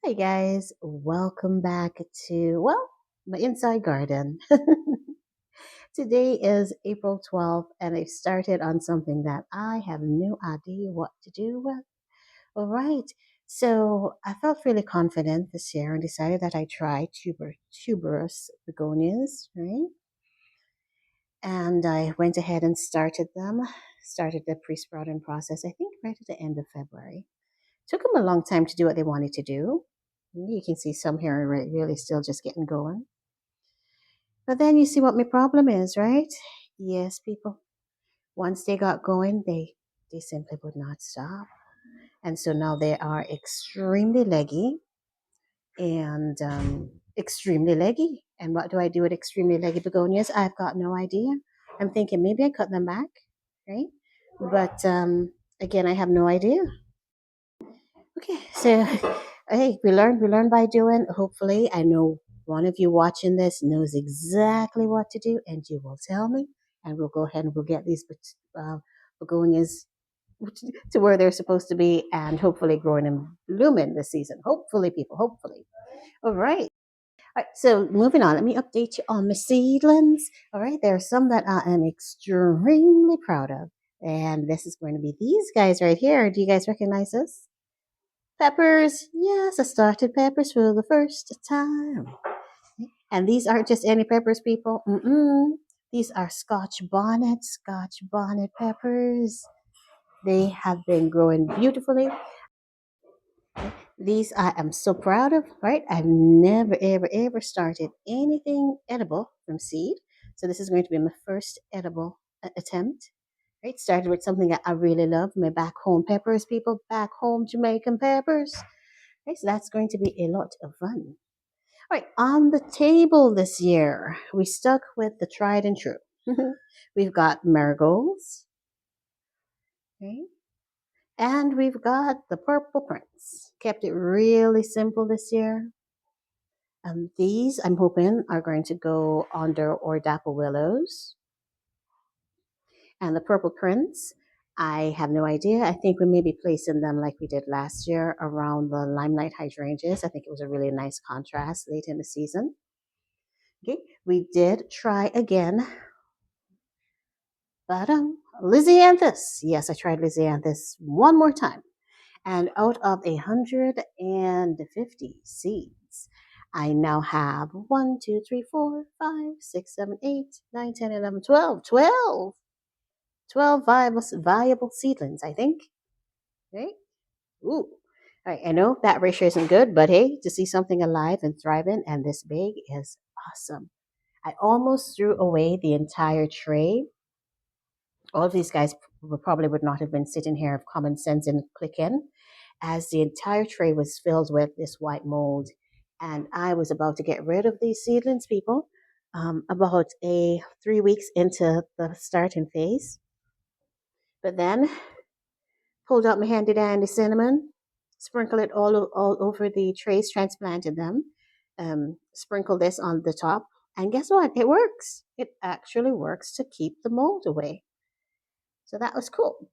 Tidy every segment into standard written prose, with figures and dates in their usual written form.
Hi guys, welcome back to, my inside garden. Today is April 12th and I've started on something that I have no idea what to do with. All right, so I felt really confident this year and decided that I try tuberous begonias, right? And I went ahead and started the pre-sprouting process, I think right at the end of February. Took them a long time to do what they wanted to do. You can see some here are really still just getting going. But then you see what my problem is, right? Yes, people. Once they got going, they simply would not stop. And so now they are extremely leggy and extremely leggy. And what do I do with extremely leggy begonias? I've got no idea. I'm thinking maybe I cut them back, right? But again, I have no idea. Okay, so hey, we learn by doing. Hopefully, I know one of you watching this knows exactly what to do, and you will tell me, and we'll go ahead and we'll get these begonias to where they're supposed to be, and hopefully growing and blooming this season. Hopefully, people. Hopefully. All right. All right, so moving on, let me update you on my seedlings. All right, there are some that I am extremely proud of, and this is going to be these guys right here. Do you guys recognize this? Peppers, yes, I started peppers for the first time. And these aren't just any peppers, people. Mm-mm. These are Scotch bonnet peppers. They have been growing beautifully. These I am so proud of, right? I've never, ever, ever started anything edible from seed. So this is going to be my first edible attempt. Right? Started with something that I really love, my back home peppers, people, back home Jamaican peppers. Right, so that's going to be a lot of fun. All right, on the table this year, we stuck with the tried and true. We've got marigolds, okay, and we've got the purple prince. Kept it really simple this year. These, I'm hoping, are going to go under or dapple willows. And the purple prince, I have no idea. I think we may be placing them like we did last year around the limelight hydrangeas. I think it was a really nice contrast late in the season. Okay, we did try again, but Lysianthus. Yes, I tried Lysianthus one more time, and out of 150 seeds, I now have 1, 2, 3, 4, 5, 6, 7, 8, 9, 10, 11, 12, 12 viable seedlings, I think. Right? Ooh. All right, I know that ratio isn't good, but hey, to see something alive and thriving and this big is awesome. I almost threw away the entire tray. All of these guys probably would not have been sitting here if common sense and click in, as the entire tray was filled with this white mold. And I was about to get rid of these seedlings, people, about 3 weeks into the starting phase. But then pulled out my handy dandy cinnamon, sprinkled it all over the trays, transplanted them, sprinkle this on the top. And guess what? It works. It actually works to keep the mold away. So that was cool.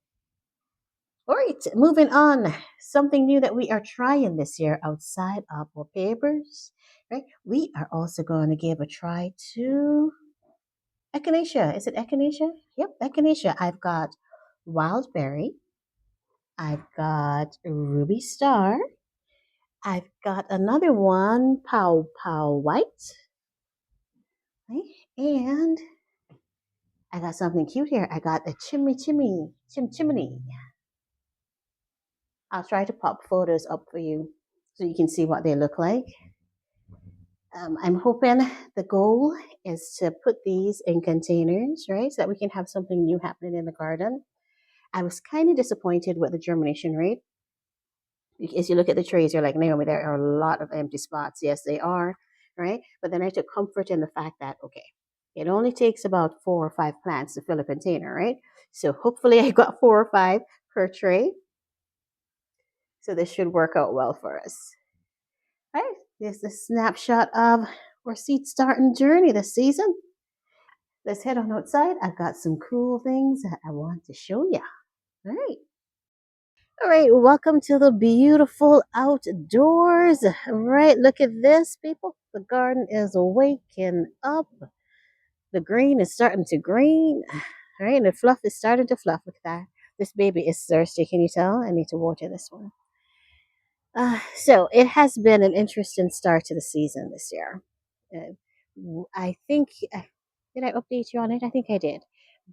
All right, moving on. Something new that we are trying this year outside of our papers, right? We are also going to give a try to echinacea. Is it echinacea? Yep, echinacea. I've got wild berry. I've got ruby star. I've got another one, pow pow white. Right? And I got something cute here. I got a chimney. I'll try to pop photos up for you so you can see what they look like. I'm hoping the goal is to put these in containers, right? So that we can have something new happening in the garden. I was kind of disappointed with the germination rate. As you look at the trees, you're like, Naomi, there are a lot of empty spots. Yes, they are, right? But then I took comfort in the fact that, okay, it only takes about 4 or 5 plants to fill a container, right? So hopefully I got 4 or 5 per tray. So this should work out well for us. Right? There's a snapshot of our seed starting journey this season. Let's head on outside. I've got some cool things that I want to show you. All right. All right, welcome to the beautiful outdoors. All right, look at this, people. The garden is waking up. The green is starting to green. All right, and the fluff is starting to fluff. Look at that. This baby is thirsty. Can you tell? I need to water this one. So it has been an interesting start to the season this year. Uh, I think, did I update you on it? I think I did.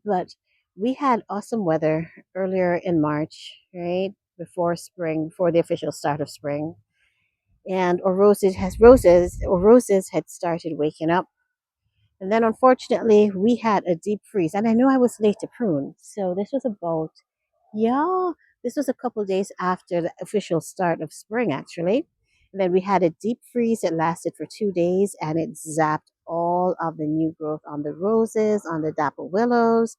But we had awesome weather earlier in March, right? Before spring, before the official start of spring. And our roses had started waking up. And then unfortunately we had a deep freeze. And I knew I was late to prune. So this was about, yeah, this was a couple days after the official start of spring actually. And then we had a deep freeze that lasted for 2 days and it zapped all of the new growth on the roses, on the dapple willows,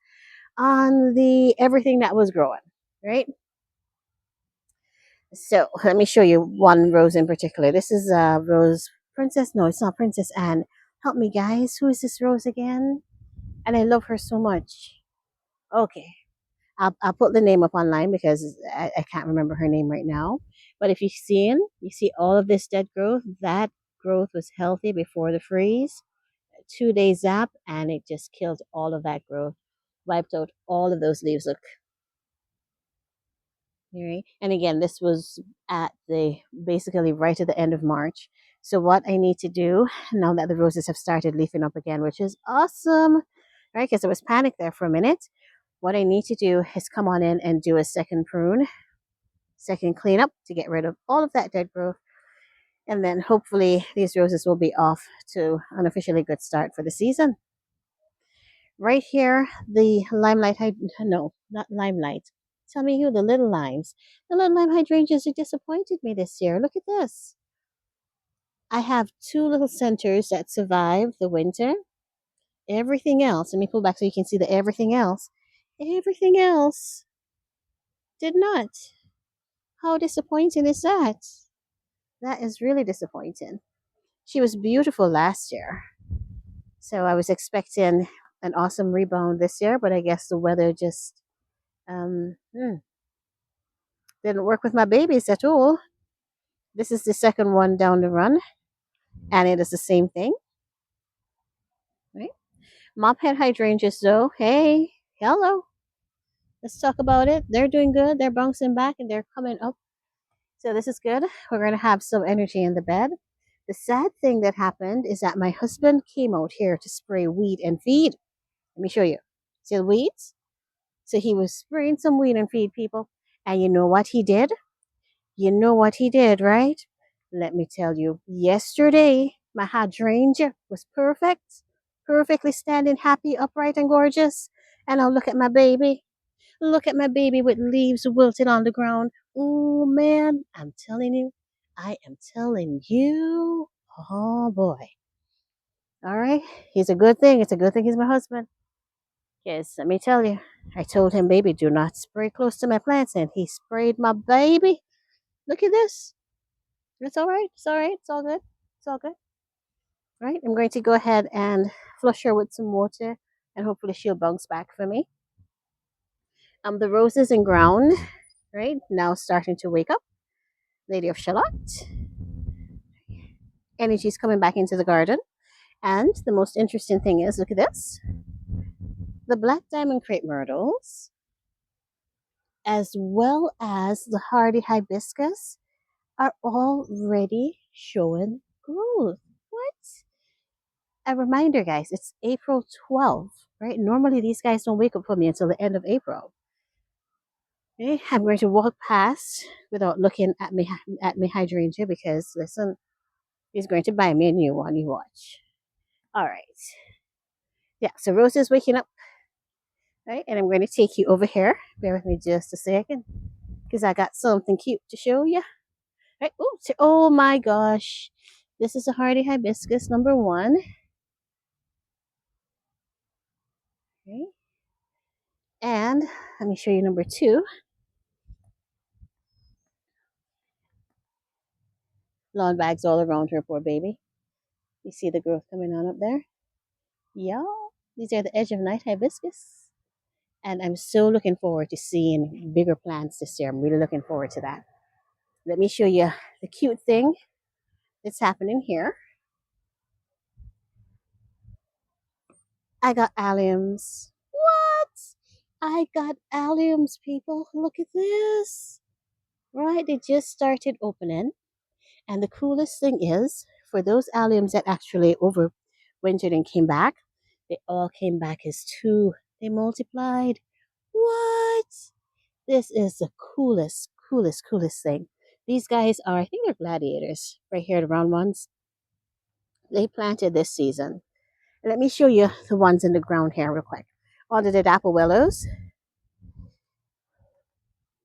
on the everything that was growing, right? So let me show you one rose in particular. This is Rose Princess. No, it's not Princess Anne. Help me, guys. Who is this rose again? And I love her so much. Okay, I'll put the name up online because I can't remember her name right now. But if you see all of this dead growth. That growth was healthy before the freeze. 2 days zap, and it just killed all of that growth, wiped out all of those leaves. Look, right? And again, this was at the basically right at the end of March. So what I need to do now that the roses have started leafing up again, which is awesome, right? Because there was panic there for a minute. What I need to do is come on in and do a second prune, second cleanup to get rid of all of that dead growth. And then hopefully these roses will be off to an officially good start for the season. Right here, the no, not limelight. Tell me who, the little limes. The little lime hydrangeas have disappointed me this year. Look at this. I have two little centers that survived the winter. Everything else, let me pull back so you can see the everything else did not. How disappointing is that? That is really disappointing. She was beautiful last year. So I was expecting an awesome rebound this year, but I guess the weather just um, hmm, didn't work with my babies at all. This is the second one down the run, and it is the same thing, right? Mop head hydrangeas, though, hey, hello. Let's talk about it. They're doing good. They're bouncing back and they're coming up. So this is good. We're going to have some energy in the bed. The sad thing that happened is that my husband came out here to spray weed and feed. Let me show you. See the weeds? So he was spraying some weed and feed, people. And you know what he did? You know what he did, right? Let me tell you. Yesterday, my hydrangea was perfect. Perfectly standing, happy, upright, and gorgeous. And now look at my baby. Look at my baby with leaves wilted on the ground. Oh, man. I'm telling you. I am telling you. Oh, boy. All right. He's a good thing. It's a good thing he's my husband. Yes, let me tell you. I told him, baby, do not spray close to my plants. And he sprayed my baby. Look at this. It's all right. It's all right. It's all good. It's all good. Right. I'm going to go ahead and flush her with some water. And hopefully she'll bounce back for me. The roses in ground, right, now starting to wake up. Lady of Shalott. Energy's coming back into the garden. And the most interesting thing is, look at this. The black diamond crepe myrtles, as well as the hardy hibiscus, are already showing growth. What? A reminder, guys, it's April 12th, right? Normally, these guys don't wake up for me until the end of April. Okay, I'm going to walk past without looking at my hydrangea because, listen, he's going to buy me a new one. You watch. All right. Yeah, so Rose is waking up, right? And I'm going to take you over here. Bear with me just a second because I got something cute to show you. Right? Oh my gosh. This is a hardy hibiscus number one. Okay. And let me show you number two. Lawn bags all around her, poor baby. You see the growth coming on up there? Yeah. These are the edge of night hibiscus. And I'm so looking forward to seeing bigger plants this year. I'm really looking forward to that. Let me show you the cute thing that's happening here. I got alliums. What? I got alliums, people. Look at this. Right? They just started opening. And the coolest thing is, for those alliums that actually overwintered and came back, they all came back as two. They multiplied. What? This is the coolest, coolest, coolest thing. These guys are, I think they're gladiators, right here, the round ones. They planted this season. Let me show you the ones in the ground here, real quick. Under the dapple willows,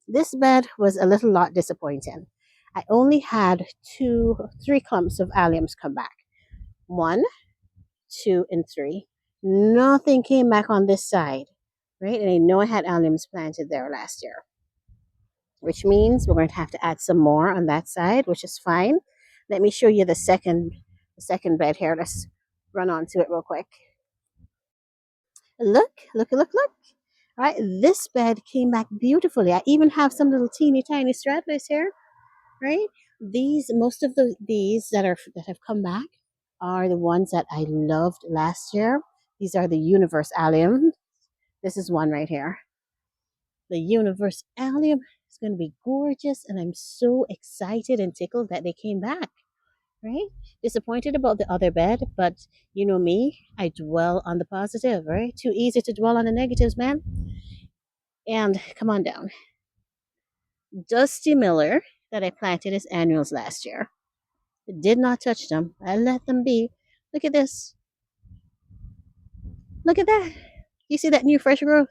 this bed was a little lot disappointing. I only had three clumps of alliums come back. One, two, and three. Nothing came back on this side, right? And I know I had alliums planted there last year, which means we're going to have to add some more on that side, which is fine. Let me show you the second bed here. Let's run on to it real quick. Look, look, look, look. All right, this bed came back beautifully. I even have some little teeny tiny stragglers here, right? Most of these that have come back are the ones that I loved last year. These are the Universe Allium. This is one right here. The Universe Allium is going to be gorgeous, and I'm so excited and tickled that they came back, right? Disappointed about the other bed, but you know me, I dwell on the positive, right? Too easy to dwell on the negatives, man. And come on down. Dusty Miller that I planted as annuals last year. Did not touch them. I let them be. Look at this. Look at that. You see that new fresh growth?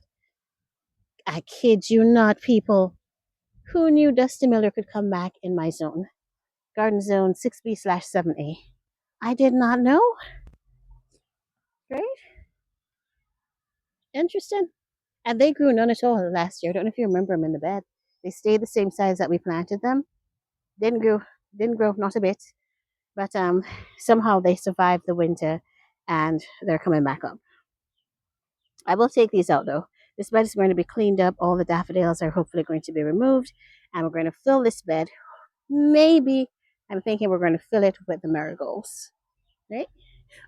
I kid you not, people. Who knew Dusty Miller could come back in my zone? Garden Zone 6B/7A. I did not know. Right? Interesting. And they grew none at all last year. I don't know if you remember them in the bed. They stayed the same size that we planted them. Didn't grow, didn't grow, not a bit. But somehow they survived the winter, and they're coming back up. I will take these out though. This bed is going to be cleaned up. All the daffodils are hopefully going to be removed, and we're going to fill this bed. Maybe I'm thinking we're going to fill it with the marigolds. Right?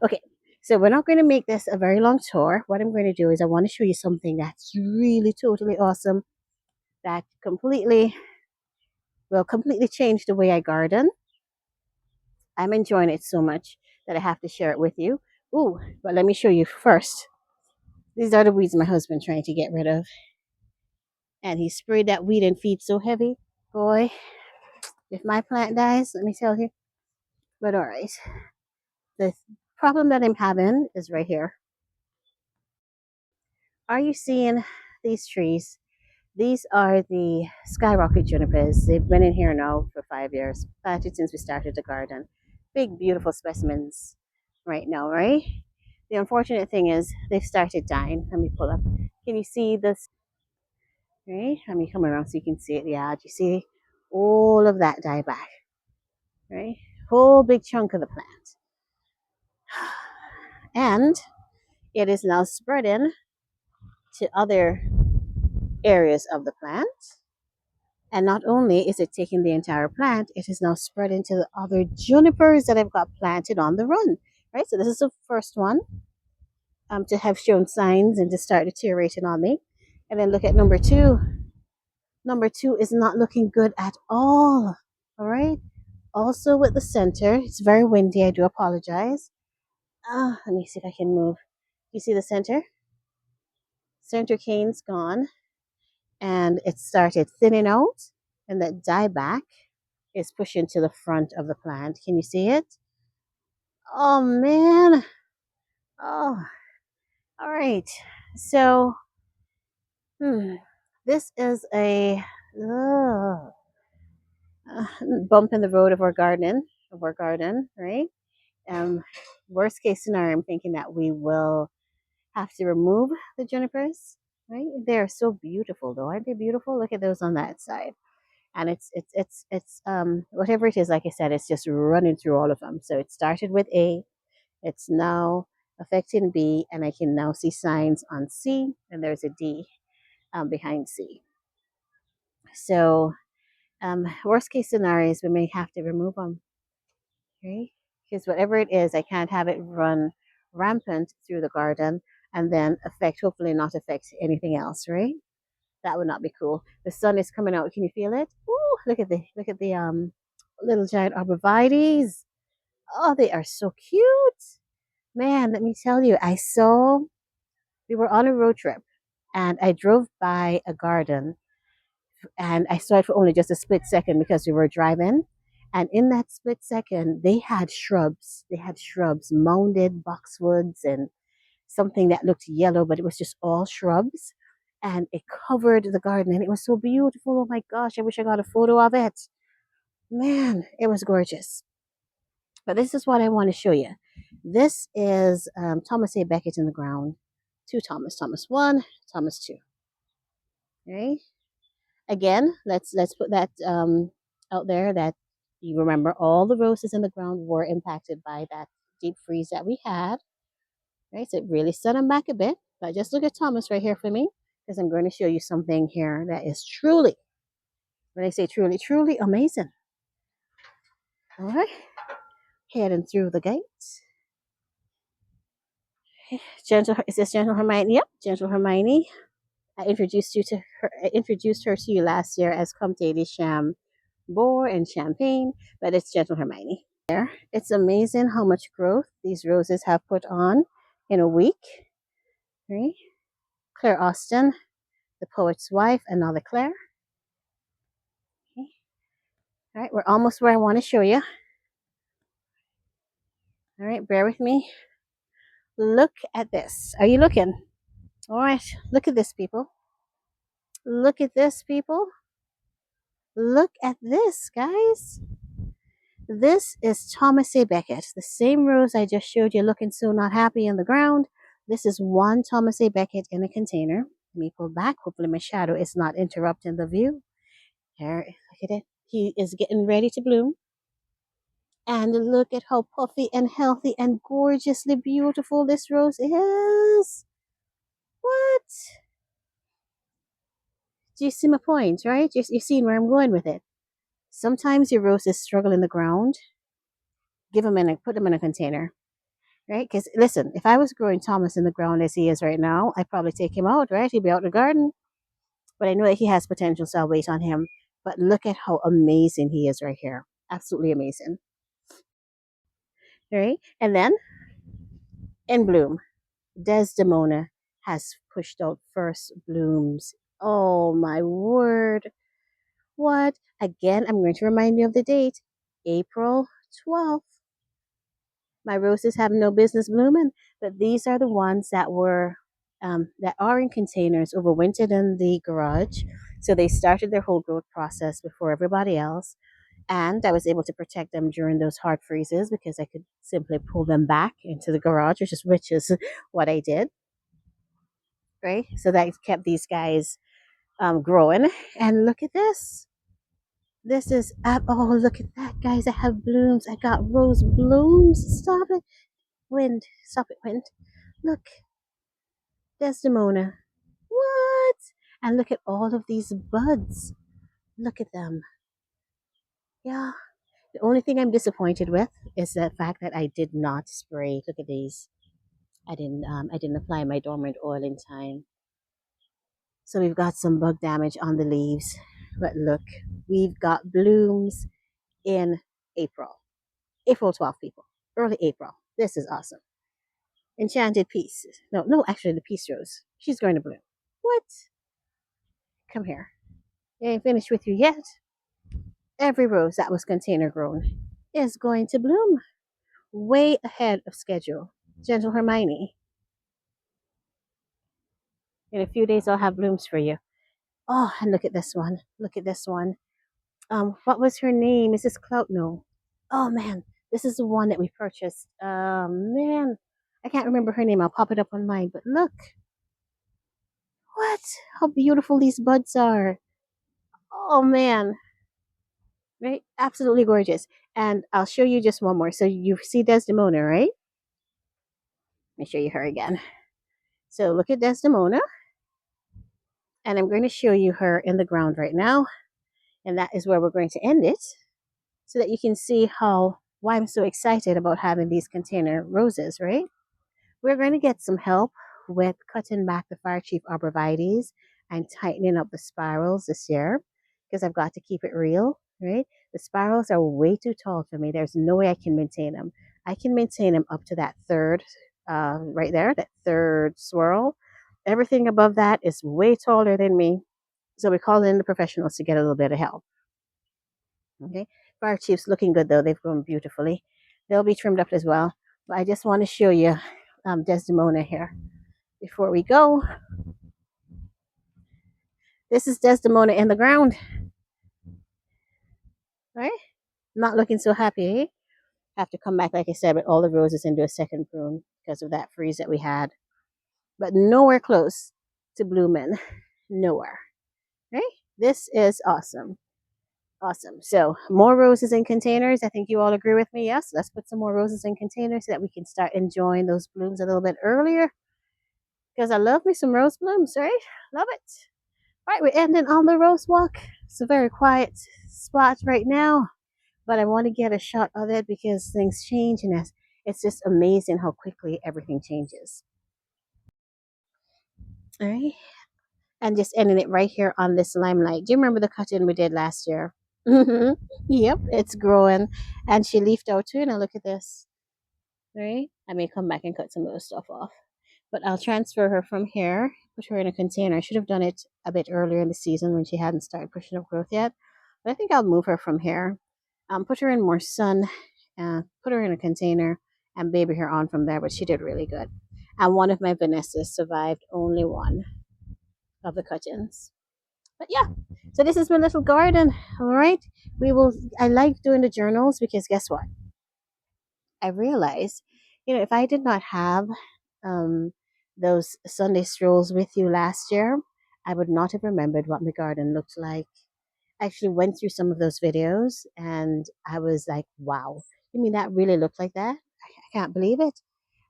Okay. So we're not going to make this a very long tour. What I'm going to do is I want to show you something that's really totally awesome that completely change the way I garden. I'm enjoying it so much that I have to share it with you. Ooh, but let me show you first. These are the weeds my husband trying to get rid of. And he sprayed that weed and feed so heavy. Boy, if my plant dies, let me tell you. But all right. The problem that I'm having is right here. Are you seeing these trees? These are the skyrocket junipers. They've been in here now for 5 years, planted since we started the garden. Big, beautiful specimens right now, right? The unfortunate thing is they've started dying. Let me pull up. Can you see this? Right? Let me come around so you can see it. Yeah, do you see all of that die back? Right? Whole big chunk of the plant. And it is now spreading to other areas of the plant. And not only is it taking the entire plant, it is now spreading to the other junipers that I've got planted on the run. Right? So this is the first one to have shown signs and to start deteriorating on me. And then look at number two. Number two is not looking good at all. All right. Also with the center, it's very windy. I do apologize. Let me see if I can move. You see the center? Center cane's gone, and it started thinning out, and that dieback is pushing to the front of the plant. Can you see it? Oh man. Oh, all right. So, this is a uh, bump in the road of our garden, right? Um, Worst case scenario, I'm thinking that we will have to remove the junipers, right? They're so beautiful though. Aren't they beautiful? Look at those on that side. And it's whatever it is, like I said, it's just running through all of them. So it started with A, it's now affecting B, and I can now see signs on C, and there's a D. behind C. So worst case scenario is we may have to remove them, right? Because whatever it is, I can't have it run rampant through the garden and then hopefully not affect anything else, right? That would not be cool. The sun is coming out. Can you feel it? Ooh, look at the little giant arborvitaes. Oh, they are so cute. Man, let me tell you, we were on a road trip and I drove by a garden and I saw it for only just a split second because we were driving. And in that split second, they had shrubs. They had shrubs, mounded boxwoods and something that looked yellow, but it was just all shrubs. And it covered the garden and it was so beautiful. Oh my gosh, I wish I got a photo of it. Man, it was gorgeous. But this is what I want to show you. This is Thomas A. Becket in the ground. Two Thomas, Thomas 1, Thomas 2. Okay. Again, let's put that out there that you remember all the roses in the ground were impacted by that deep freeze that we had. Right, so it really set them back a bit. But just look at Thomas right here for me, because I'm going to show you something here that is truly, when I say truly, truly amazing. All right, heading through the gates. Gentle, is this Gentle Hermione? Yep, Gentle Hermione. I introduced her to you last year as Comte de Chambord and Champagne, but it's Gentle Hermione. There, it's amazing how much growth these roses have put on in a week. Right, Claire Austin, the poet's wife, another Claire. Okay. All right, we're almost where I want to show you. All right, bear with me. Look at this. Are you looking? All right, look at this, people. Look at this, people. Look at this, guys. This is Thomas A. Becket, the same rose I just showed you looking so not happy in the ground. This is one Thomas A. Becket in a container. Let me pull back. Hopefully my shadow is not interrupting the view. Here, look at it. He is getting ready to bloom. And look at how puffy and healthy and gorgeously beautiful this rose is. What? Do you see my point, right? You're seeing where I'm going with it. Sometimes your roses struggle in the ground. Put them in a container, right? Because listen, if I was growing Thomas in the ground as he is right now, I'd probably take him out, right? He'd be out in the garden. But I know that he has potential, so I'll wait on him. But look at how amazing he is right here. Absolutely amazing. Right? And then in bloom. Desdemona has pushed out first blooms. Oh my word. What? Again, I'm going to remind you of the date. April 12th. My roses have no business blooming, but these are the ones that are in containers, overwintered in the garage. So they started their whole growth process before everybody else. And I was able to protect them during those hard freezes because I could simply pull them back into the garage, which is what I did. Right? So that kept these guys growing. And look at this. This is oh, look at that, guys! I have blooms. I got rose blooms. Stop it, wind! Stop it, wind! Look, Desdemona. What? And look at all of these buds. Look at them. Yeah. The only thing I'm disappointed with is the fact that I did not spray. Look at these. I didn't apply my dormant oil in time. So we've got some bug damage on the leaves. But look, we've got blooms in April. April 12th, people. Early April. This is awesome. Enchanted Peace. No, actually, the Peace Rose. She's going to bloom. What? Come here. I ain't finished with you yet. Every rose that was container grown is going to bloom way ahead of schedule. Gentle Hermione. In a few days, I'll have blooms for you. Oh, and look at this one. Look at this one. What was her name? Is this Clout? No. Oh man, this is the one that we purchased. Man, I can't remember her name. I'll pop it up on mine. But look, what? How beautiful these buds are. Oh man, right? Absolutely gorgeous. And I'll show you just one more. So you see Desdemona, right? Let me show you her again. So look at Desdemona. And I'm going to show you her in the ground right now. And that is where we're going to end it so that you can see why I'm so excited about having these container roses, right? We're going to get some help with cutting back the fire chief arborvitaes and tightening up the spirals this year because I've got to keep it real, right? The spirals are way too tall for me. There's no way I can maintain them. I can maintain them up to that third, right there, that third swirl. Everything above that is way taller than me. So we call in the professionals to get a little bit of help. Okay. Fire chiefs looking good though. They've grown beautifully. They'll be trimmed up as well. But I just want to show you Desdemona here before we go. This is Desdemona in the ground, right? Not looking so happy. Eh? Have to come back, like I said, with all the roses into a second prune because of that freeze that we had. But nowhere close to blooming. Nowhere. Right? This is awesome. Awesome. So more roses in containers. I think you all agree with me. Yes, let's put some more roses in containers so that we can start enjoying those blooms a little bit earlier. Because I love me some rose blooms, right? Love it. Right, we're ending on the rose walk. It's a very quiet spot right now, but I want to get a shot of it because things change and it's just amazing how quickly everything changes. All right, and just ending it right here on this limelight. Do you remember the cut-in we did last year? Yep, it's growing, and she leafed out too. Now look at this. Right, I may come back and cut some of the stuff off. But I'll transfer her from here, put her in a container. I should have done it a bit earlier in the season when she hadn't started pushing up growth yet. But I think I'll move her from here. Put her in more sun, put her in a container, and baby her on from there. But she did really good. And one of my Vanessas survived only one of the cut-ins. But yeah, so this is my little garden. All right, we will. I like doing the journals because guess what? I realized, if I did not have um, those Sunday strolls with you last year, I would not have remembered what my garden looked like. I actually went through some of those videos and I was like, wow, you mean that really looked like that? I can't believe it.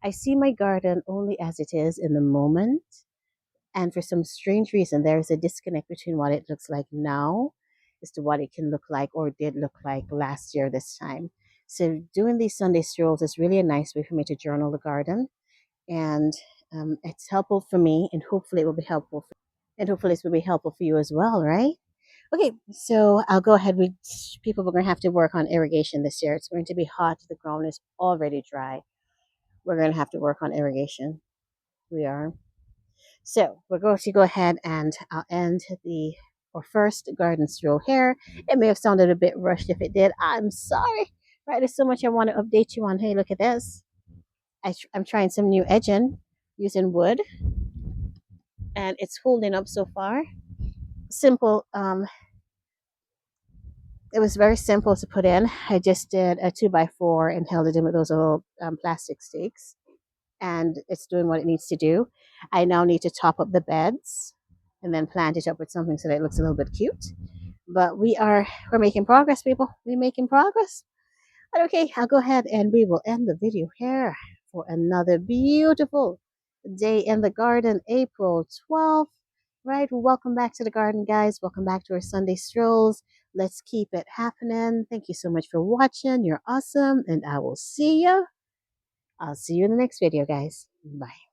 I see my garden only as it is in the moment. And for some strange reason, there is a disconnect between what it looks like now as to what it can look like or did look like last year this time. So doing these Sunday strolls is really a nice way for me to journal the garden, and it's helpful for me, and hopefully it will be helpful. And hopefully this will be helpful for you as well, right? Okay, so I'll go ahead with people. We're going to have to work on irrigation this year. It's going to be hot. The ground is already dry. We're going to have to work on irrigation. We are. So we're going to go ahead and I'll end the or first garden stroll here. It may have sounded a bit rushed. If it did, I'm sorry. Right, there's so much I want to update you on. Hey, look at this. I'm trying some new edging using wood, and it's holding up so far. Simple. It was very simple to put in. I just did a 2x4 and held it in with those little plastic stakes, and it's doing what it needs to do. I now need to top up the beds and then plant it up with something so that it looks a little bit cute. But we're making progress, people. We're making progress. But okay, I'll go ahead and we will end the video here for another beautiful day in the garden, April 12th. Right, welcome back to the garden, guys. Welcome back to our Sunday strolls. Let's keep it happening. Thank you so much for watching. You're awesome, and I'll see you in the next video, guys. Bye.